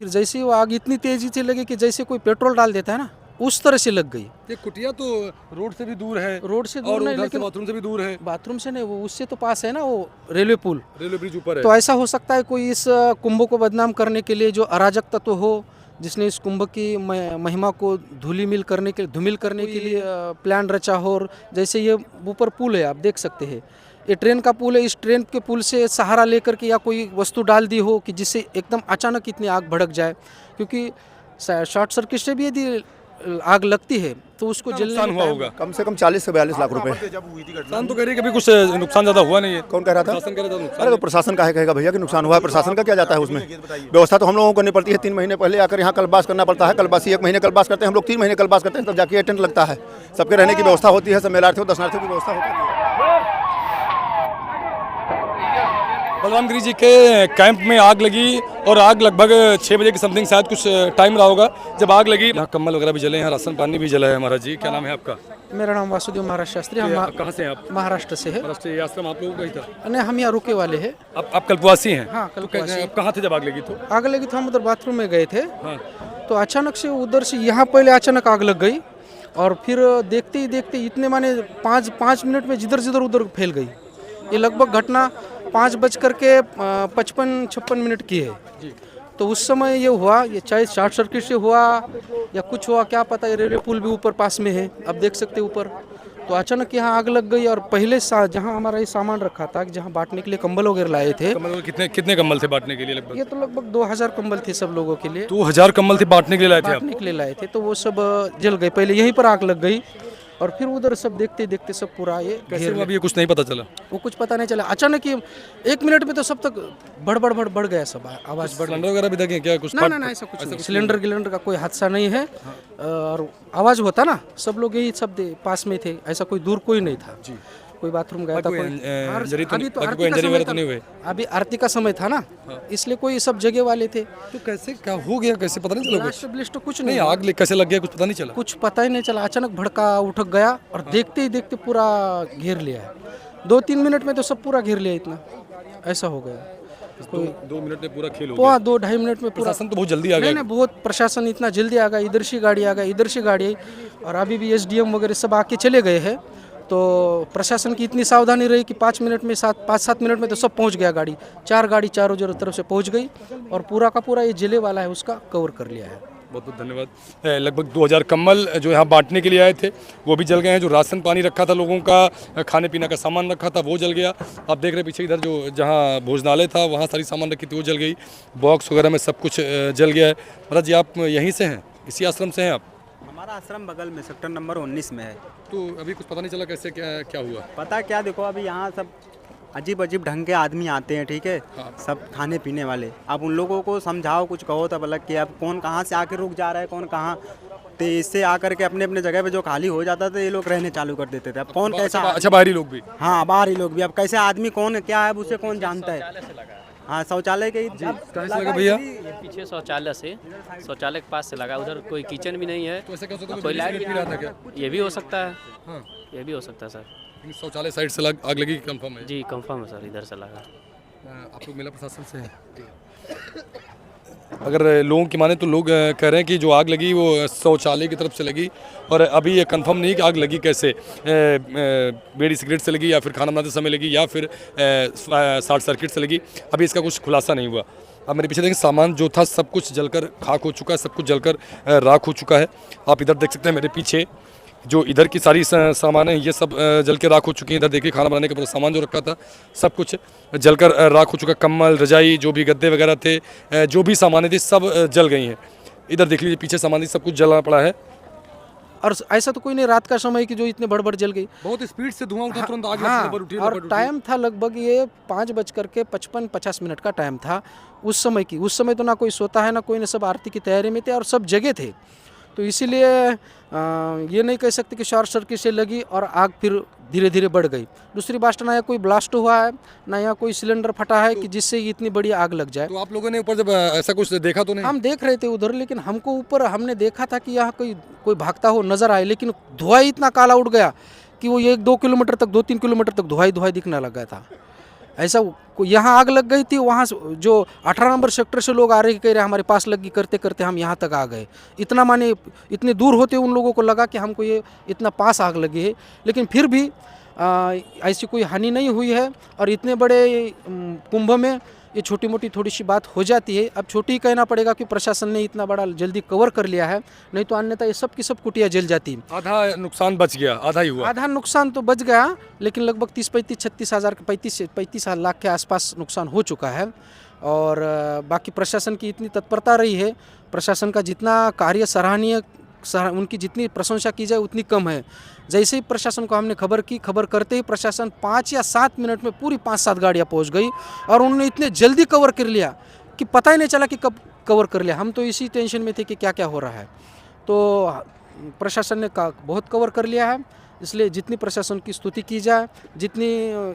फिर जैसे ही वो आग इतनी तेजी से लगी कि जैसे कोई पेट्रोल डाल देता है ना, उस तरह से लग गई। ये कुटिया तो रोड से भी दूर है, रोड से दूर और नहीं, उधर से लेकिन बाथरूम से भी दूर है, बाथरूम से नहीं, वो उससे तो पास है ना, वो रेलवे पुल। रेलवे ब्रिज ऊपर है। तो ऐसा हो सकता है कोई इस कुंभ को बदनाम करने के लिए जो अराजक तत्व हो, जिसने इस कुंभ की महिमा को धूमिल करने के लिए प्लान रचा हो। और जैसे ये ऊपर पुल है, आप देख सकते हैं, ये ट्रेन का पुल है। इस ट्रेन के पुल से सहारा लेकर के या कोई वस्तु डाल दी हो कि जिससे एकदम अचानक इतनी आग भड़क जाए, क्योंकि शॉर्ट सर्किट से भी यदि आग लगती है तो उसको जलने नुकसान में हुआ टाइम होगा। कम से कम 40 से 42 लाख रुपए। किसान तो कह रही है कि अभी कुछ नुकसान ज्यादा हुआ नहीं है। कौन कह रहा था? प्रशासन कह रहा था नुकसान अरे तो प्रशासन काहे कहेगा भैया कि नुकसान हुआ है? प्रशासन का क्या जाता है उसमें? व्यवस्था तो हम लोगों को करनी पड़ती है। 3 महीने पहले आकर यहाँ कल्पवास करना पड़ता है। कल्पवासी 1 महीने कल्पवास करते हैं, हम लोग 3 महीने कल्पवास करते हैं, तब जाके टेंट लगता है। सबके रहने की व्यवस्था होती है, सब मेलार्थियों दर्शनार्थियों की व्यवस्था होती है। बलराम गिरी जी के कैंप में आग लगी और आग लगभग 6 बजे की समथिंग, शायद कुछ टाइम रहा होगा जब आग लगी। यहाँ कम्बल वगैरह भी जले हैं, राशन पानी भी जला है। महाराज जी, क्या नाम है आपका? मेरा नाम वासुदेव महाराज शास्त्री, हम कहाँ से हैं आप? महाराष्ट्र से है। महाराष्ट्र। ये आश्रम आप लोगों का ही था? नहीं, हम यहाँ रुके वाले हैं। आप कल्पवासी हैं? हाँ, कल्पवासी। आप कहाँ थे जब आग लगी? तो आग लगी तो हम उधर बाथरूम में गए थे। हाँ। तो अचानक से उधर से यहाँ पहले अचानक आग लग गई, और फिर देखते ही देखते इतने माने 5 मिनट में जिधर जिधर उधर फैल गई। ये लगभग घटना 5:55 की है। तो उस समय ये हुआ, ये चाहे शॉर्ट सर्किट से हुआ या कुछ हुआ, क्या पता। ये रेलवे पुल भी ऊपर पास में है, आप देख सकते हैं ऊपर। तो अचानक यहाँ आग लग गई, और पहले जहाँ हमारा ये सामान रखा था, जहाँ बांटने के लिए कंबल वगैरह लाए थे। कम्बल कितने कम्बल थे बांटने के लिए? लगभग ये तो लगभग 2000 कंबल थे सब लोगों के लिए। 2000 कम्बल थे बांटने के लिए लाए थे आप? बांटने के लिए लाए थे, तो वो सब जल गए। पहले यहीं पर आग लग गई, और फिर उधर सब देखते देखते सब पूरा ये कैसे हुआ अभी ये कुछ नहीं पता चला? वो कुछ पता नहीं चला। अचानक ही 1 मिनट में तो सब तक बढ़ गया, सब आवाज बढ़। सिलेंडर वगैरह भी देखे क्या कुछ? ना, ऐसा कुछ नहीं। सिलेंडर का कोई हादसा नहीं है। और आवाज होता ना, सब लोग यही सब पास में थे, ऐसा कोई दूर कोई नहीं था। कोई बाथरूम गया था, कोई इंजरी तो नहीं हुई? अभी आरती का समय था ना, इसलिए कोई सब जगह वाले थे। तो कैसे क्या हो गया, कैसे पता नहीं चला? ब्लास्ट कुछ नहीं, नहीं, आग कैसे लग गया कुछ पता नहीं चला? कुछ पता ही नहीं चला। अचानक भड़का उठक गया, और देखते ही देखते पूरा घेर लिया है। 2-3 मिनट में तो सब पूरा घेर लिया, इतना ऐसा हो गया। 2 मिनट में पूरा खेल हो गया? 2-2.5 मिनट में पूरा। प्रशासन तो बहुत जल्दी आ गया। नहीं, बहुत प्रशासन इतना जल्दी आ गया। इधर से गाड़ी आ गई, इधर से गाड़ी आई, और अभी भी SDM वगैरह सब आके चले गए हैं। तो प्रशासन की इतनी सावधानी रही कि 5 मिनट में 5-7 मिनट में तो सब पहुंच गया। गाड़ी 4 गाड़ी चारों तरफ से पहुंच गई, और पूरा का पूरा ये जिले वाला है उसका कवर कर लिया है। बहुत बहुत धन्यवाद। लगभग 2000 कम्बल जो यहाँ बांटने के लिए आए थे वो भी जल गए हैं। जो राशन पानी रखा था लोगों का, खाने पीने का सामान रखा था, वो जल गया। आप देख रहे पीछे इधर जो जहाँ भोजनालय था वहाँ सारी सामान रखी थी वो जल गई। बॉक्स वगैरह में सब कुछ जल गया है। महाराज जी, आप यहीं से हैं? इसी आश्रम से हैं आप? हमारा आश्रम बगल में सेक्टर नंबर 19 में है। तो अभी कुछ पता नहीं चला कैसे क्या हुआ? पता क्या, देखो अभी यहाँ सब अजीब ढंग के आदमी आते हैं, ठीक है। हाँ। सब खाने पीने वाले। अब उन लोगों को समझाओ, कुछ कहो तब अलग कि अब कौन कहाँ से आके रुक जा रहा है, कौन कहाँ। तो इससे आकर के अपने अपने जगह पे जो खाली हो जाता था, ये लोग रहने चालू कर देते थे। अब कौन कैसा? अच्छा, बाहरी लोग भी? हाँ, बाहरी लोग भी। अब कैसे आदमी कौन क्या है, उसे कौन जानता है। हाँ, शौचालय के भैया पीछे शौचालय के पास से लगा। उधर कोई किचन भी नहीं है, तो ऐसा क्या हो सकता है? कोई लाइट भी रहा था क्या? ये भी हो सकता है। हाँ, ये भी हो सकता है सर। शौचालय साइड से आग लगी कंफर्म है? जी कंफर्म है सर, इधर से लगा। आप लोग मेला प्रशासन से हैं? अगर लोगों की माने तो लोग कह रहे हैं कि जो आग लगी वो शौचालय की तरफ से लगी, और अभी ये कंफर्म नहीं कि आग लगी कैसे। बीड़ी सिगरेट से लगी, या फिर खाना बनाते समय लगी, या फिर शॉर्ट सर्किट से लगी। अभी इसका कुछ खुलासा नहीं हुआ। अब मेरे पीछे देखें, सामान जो था सब कुछ जलकर खाक हो चुका है, सब कुछ जलकर राख हो चुका है। आप इधर देख सकते हैं मेरे पीछे जो इधर की सारी सामान है, ये सब जल के राख हो चुकी हैं। इधर देखिए, खाना बनाने का पूरा सामान जो रखा था सब कुछ जलकर राख हो चुका। कम्बल, रजाई, जो भी गद्दे वगैरह थे, जो भी सामानें थी, सब जल गई हैं। इधर देख लीजिए, पीछे सामान सब कुछ जला पड़ा है। और ऐसा तो कोई नहीं रात का समय कि जो इतने बड़ जल गई। बहुत स्पीड से धुआं उठा, तुरंत आग उठी। और टाइम था लगभग ये 5:55 का टाइम था उस समय की। उस समय तो ना कोई सोता है ना कोई, ना सब आरती की तैयारी में थे और सब जगह थे। तो इसीलिए ये नहीं कह सकते कि शॉर्ट सर्किट से लगी और आग फिर धीरे धीरे बढ़ गई। दूसरी बात, ना यहाँ कोई ब्लास्ट हुआ है, ना यहाँ कोई सिलेंडर फटा है कि जिससे इतनी बड़ी आग लग जाए। तो आप लोगों ने ऊपर जब ऐसा कुछ देखा तो नहीं? हम देख रहे थे उधर, लेकिन हमको ऊपर हमने देखा था कि यहाँ कोई भागता हो नजर आए, लेकिन धुआं इतना काला उड़ गया कि वो 1-2 किलोमीटर तक, 2-3 किलोमीटर तक धुआं दिखने लगा था। ऐसा यहाँ आग लग गई थी, वहाँ जो 18 नंबर सेक्टर से लोग आ रहे कह रहे हमारे पास लगी, करते करते हम यहाँ तक आ गए। इतना माने इतने दूर होते उन लोगों को लगा कि हमको ये इतना पास आग लगी है, लेकिन फिर भी ऐसी कोई हानि नहीं हुई है। और इतने बड़े कुंभ में ये छोटी मोटी थोड़ी सी बात हो जाती है। अब छोटी ही कहना पड़ेगा कि प्रशासन ने इतना बड़ा जल्दी कवर कर लिया है, नहीं तो अन्यथा ये सब की सब कुटिया जल जाती। आधा नुकसान बच गया, आधा ही हुआ। आधा नुकसान तो बच गया, लेकिन लगभग 30-35 हज़ार 35 लाख के आसपास नुकसान हो चुका है। और बाकी प्रशासन की इतनी तत्परता रही है, प्रशासन का जितना कार्य सराहनीय, उनकी जितनी प्रशंसा की जाए उतनी कम है। जैसे ही प्रशासन को हमने खबर की, खबर करते ही प्रशासन 5 या 7 मिनट में पूरी 5-7 गाड़ियाँ पहुंच गई और उन्होंने इतने जल्दी कवर कर लिया कि पता ही नहीं चला कि कब कवर कर लिया। हम तो इसी टेंशन में थे कि क्या क्या हो रहा है। तो प्रशासन ने बहुत कवर कर लिया है, इसलिए जितनी प्रशासन की स्तुति की जाए, जितनी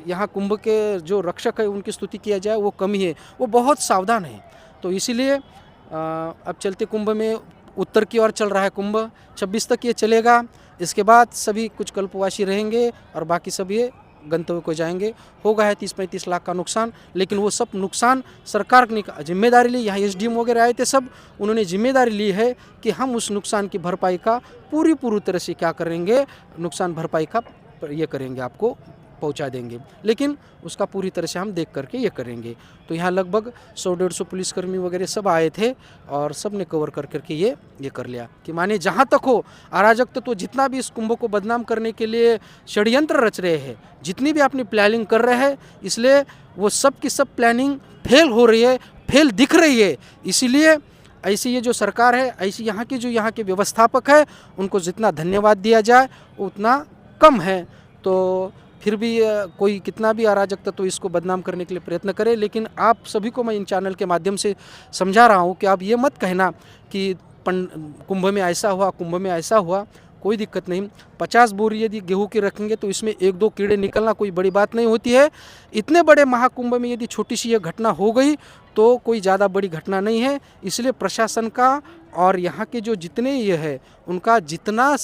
यहाँ कुंभ के जो रक्षक है उनकी स्तुति किया जाए वो कम ही है। वो बहुत सावधान है। तो इसीलिए अब चलते कुंभ में उत्तर की ओर चल रहा है कुंभ, 26 तक ये चलेगा। इसके बाद सभी कुछ कल्पवासी रहेंगे और बाकी सब ये गंतव्य को जाएंगे। होगा है 30-35 लाख का नुकसान, लेकिन वो सब नुकसान सरकार ने जिम्मेदारी ली। यहाँ SDM वगैरह आए थे, सब उन्होंने जिम्मेदारी ली है कि हम उस नुकसान की भरपाई का पूरी तरह से क्या करेंगे, नुकसान भरपाई का ये करेंगे, आपको पहुंचा देंगे, लेकिन उसका पूरी तरह से हम देख करके ये करेंगे। तो यहाँ लगभग 100-150 पुलिसकर्मी वगैरह सब आए थे और सब ने कवर कर करके ये कर लिया कि माने जहाँ तक हो अराजक तो जितना भी इस कुंभ को बदनाम करने के लिए षड्यंत्र रच रहे हैं, जितनी भी अपनी प्लानिंग कर रहे हैं, इसलिए वो सब की सब प्लानिंग फेल हो रही है, फेल दिख रही है। इसीलिए ऐसी ये जो सरकार है, ऐसी यहाँ के व्यवस्थापक है, उनको जितना धन्यवाद दिया जाए उतना कम है। तो फिर भी कोई कितना भी अराजक तत्व इसको बदनाम करने के लिए प्रयत्न करे, लेकिन आप सभी को मैं इन चैनल के माध्यम से समझा रहा हूँ कि आप ये मत कहना कि कुंभ में ऐसा हुआ, कुंभ में ऐसा हुआ। कोई दिक्कत नहीं, 50 बोरी यदि गेहूं की रखेंगे तो इसमें 1-2 कीड़े निकलना कोई बड़ी बात नहीं होती है। इतने बड़े महाकुंभ में यदि छोटी सी ये घटना हो गई तो कोई ज़्यादा बड़ी घटना नहीं है। इसलिए प्रशासन का और यहाँ के जो जितने ये है उनका जितना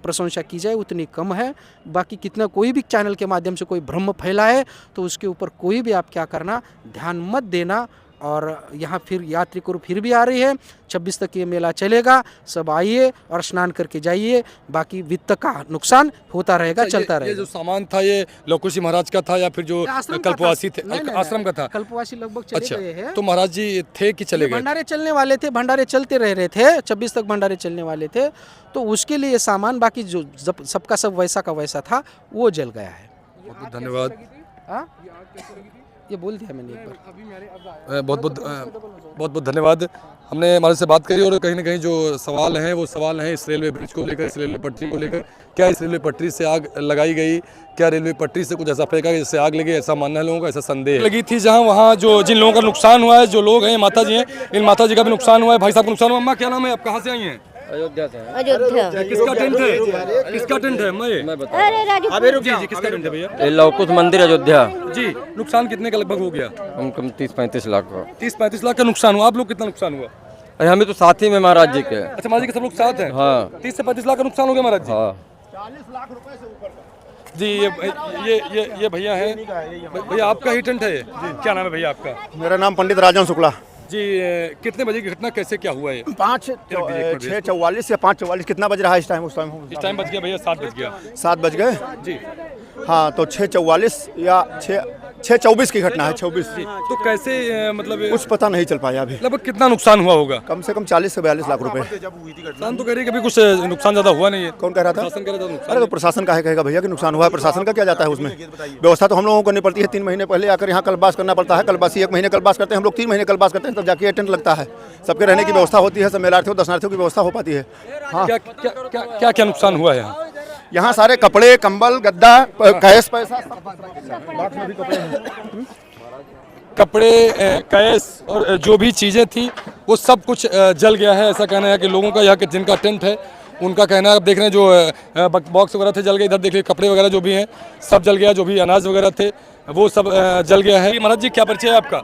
प्रशंसा की जाए उतनी कम है। बाकी कितना कोई भी चैनल के माध्यम से कोई भ्रम फैला है तो उसके ऊपर कोई भी आप क्या करना, ध्यान मत देना। और यहाँ फिर यात्री को फिर भी आ रही है, 26 तक ये मेला चलेगा, सब आइए और स्नान करके जाइए। बाकी वित्त का नुकसान होता रहेगा, चलता रहेगा। ये जो सामान था ये लवकुश महाराज का था या फिर जो कल्पवासी थे? आश्रम का था। कल्पवासी लगभग चले गए हैं। तो महाराज जी थे कि चले गए? भंडारे चलने वाले थे, भंडारे चलते रह रहे थे, 26 तक भंडारे चलने वाले थे, तो उसके लिए सामान बाकी जो सबका सब वैसा का वैसा था वो जल गया है। बहुत बहुत धन्यवाद। ये बोल दिया मैंने एक बार। बहुत बहुत धन्यवाद। हमने हमारे से बात करी और कहीं ना कहीं जो सवाल हैं वो सवाल हैं इस रेलवे ब्रिज को लेकर, इस रेलवे पटरी को लेकर। क्या इस रेलवे पटरी से आग लगाई गई? क्या रेलवे पटरी से कुछ ऐसा फेंका जिससे आग लगी? ऐसा मानना है लोगों का, ऐसा संदेह लगी थी। जहाँ वहाँ जो जिन लोगों का नुकसान हुआ है, जो लोग हैं माता जी हैं, इन माता जी का भी नुकसान हुआ है, भाई साहब का नुकसान हुआ। अम्मा क्या नाम है, आप कहाँ से आई हैं? अयोध्या से। किसका टेंट है? किसका टेंट है? मैं बता। अबे रुक जी, किसका टेंट है भैया? लवकुश मंदिर अयोध्या जी। नुकसान कितने का लगभग हो गया? कम 30-35 लाख का। 30-35 लाख का नुकसान हुआ। आप लोग कितना नुकसान हुआ? अरे हमें तो साथी में महाराज जी के। अच्छा, महाराज जी के सब लोग साथ हैं? हाँ। 30 से 35 लाख का नुकसान हो गया महाराज जी। हाँ। 40 लाख रुपए से ऊपर का जी। ये भैया हैं। भैया आपका ही टेंट है ये? क्या नाम है भैया आपका? मेरा नाम पंडित राजन शुक्ला जी। कितने बजे की घटना, कैसे क्या हुआ ये? 6:44 या 5:44 कितना बज रहा है इस टाइम? उस टाइम बज गया भैया 7 बज गया। 7 बज गए जी। हाँ, तो 6:44 या 6:24 की घटना है। 24। तो कैसे मतलब कुछ पता नहीं चल पाया अभी। लगभग कितना नुकसान हुआ होगा? कम से कम 40 से 42 लाख रुपए। प्रशासन तो कह रही है कि कुछ नुकसान ज्यादा हुआ नहीं है। कौन कह रहा था? प्रशासन कह रहा था नुकसान। अरे तो प्रशासन का है कहेगा भैया कि नुकसान हुआ है, प्रशासन का क्या जाता है उसमें? व्यवस्था तो हम लोगों को करनी पड़ती है। 3 महीने पहले आकर यहाँ कल्पवास करना पड़ता है। कल्पवासी 1 महीने कल्पवास करते हैं, हम लोग 3 महीने कल्पवास करते हैं, तब जाके टेंट लगता है। सबके रहने की व्यवस्था होती है, सब मेलार्थियों दर्शनार्थियों की व्यवस्था हो पाती है। हाँ, क्या नुकसान हुआ है यहाँ सारे कपड़े, कंबल, गद्दा, कैश, पैसा, कपड़े, कैश और जो भी चीज़ें थी वो सब कुछ जल गया है। ऐसा कहना है कि लोगों का, यहाँ के जिनका टेंट है उनका कहना है। आप देख रहे हैं जो बॉक्स वगैरह थे जल गए। इधर देखिए कपड़े वगैरह जो भी हैं सब जल गया, जो भी अनाज वगैरह थे वो सब जल गया है। महाराज जी क्या परिचय है आपका?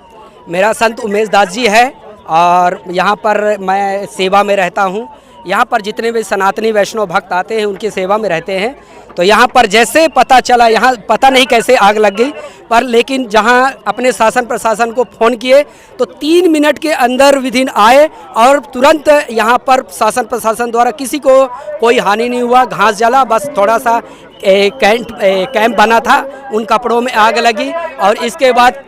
मेरा संत उमेश दास जी है और यहाँ पर मैं सेवा में रहता हूँ। यहाँ पर जितने भी सनातनी वैष्णव भक्त आते हैं उनकी सेवा में रहते हैं। तो यहाँ पर जैसे पता चला, यहाँ पता नहीं कैसे आग लग गई, पर लेकिन जहाँ अपने शासन प्रशासन को फ़ोन किए तो 3 मिनट के अंदर विधिन आए और तुरंत यहाँ पर शासन प्रशासन द्वारा किसी को कोई हानि नहीं हुआ। घास जला, बस थोड़ा सा कैंप बना था, उन कपड़ों में आग लगी और इसके बाद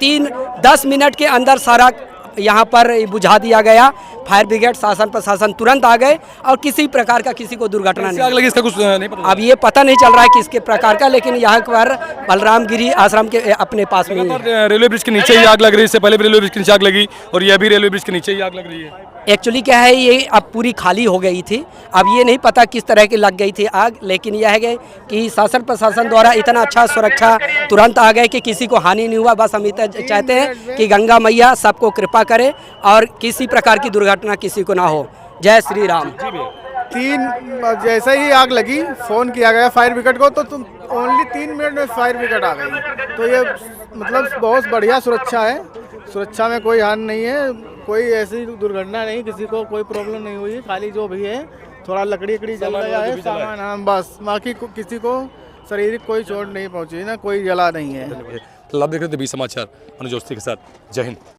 10 मिनट के अंदर सारा यहाँ पर बुझा दिया गया। फायर ब्रिगेड, शासन प्रशासन तुरंत आ गए और किसी प्रकार का किसी को दुर्घटना आग नहीं। लगी इसका कुछ नहीं पता। अब ये पता नहीं चल रहा है किसके प्रकार का, लेकिन यहाँ पर बलरामगिरी आश्रम के अपने पास में ही है। लगातार रेलवे ब्रिज के नीचे ही आग लग रही है, इससे पहले भी रेलवे ब्रिज के नीचे आग लगी और ये अभी रेलवे ब्रिज के नीचे ही आग लग रही है। एक्चुअली क्या है, ये अब पूरी खाली हो गई थी, अब ये नहीं पता किस तरह की लग गई थी आग, लेकिन यह है कि शासन प्रशासन द्वारा इतना अच्छा सुरक्षा तुरंत आ गए कि किसी को हानि नहीं हुआ। बस हम इतना चाहते हैं कि गंगा मैया सबको कृपा करे और किसी प्रकार की दुर्घटना किसी को ना हो। जय श्री राम। 3 जैसे ही आग लगी फ़ोन किया गया फायर ब्रिगेड को, तो ओनली 3 मिनट में फायर ब्रिगेड आ गई। तो ये मतलब बहुत बढ़िया सुरक्षा है, सुरक्षा में कोई हानि नहीं है, कोई ऐसी दुर्घटना नहीं, किसी को कोई प्रॉब्लम नहीं हुई। खाली जो भी है थोड़ा लकड़ी जल गया है सामान, हाँ बस, बाकी किसी को शारीरिक कोई चोट नहीं पहुंची ना, कोई जला नहीं है। लाभ देख रहे थे 20 समाचार अनुज अवस्थी के साथ। जय हिंद।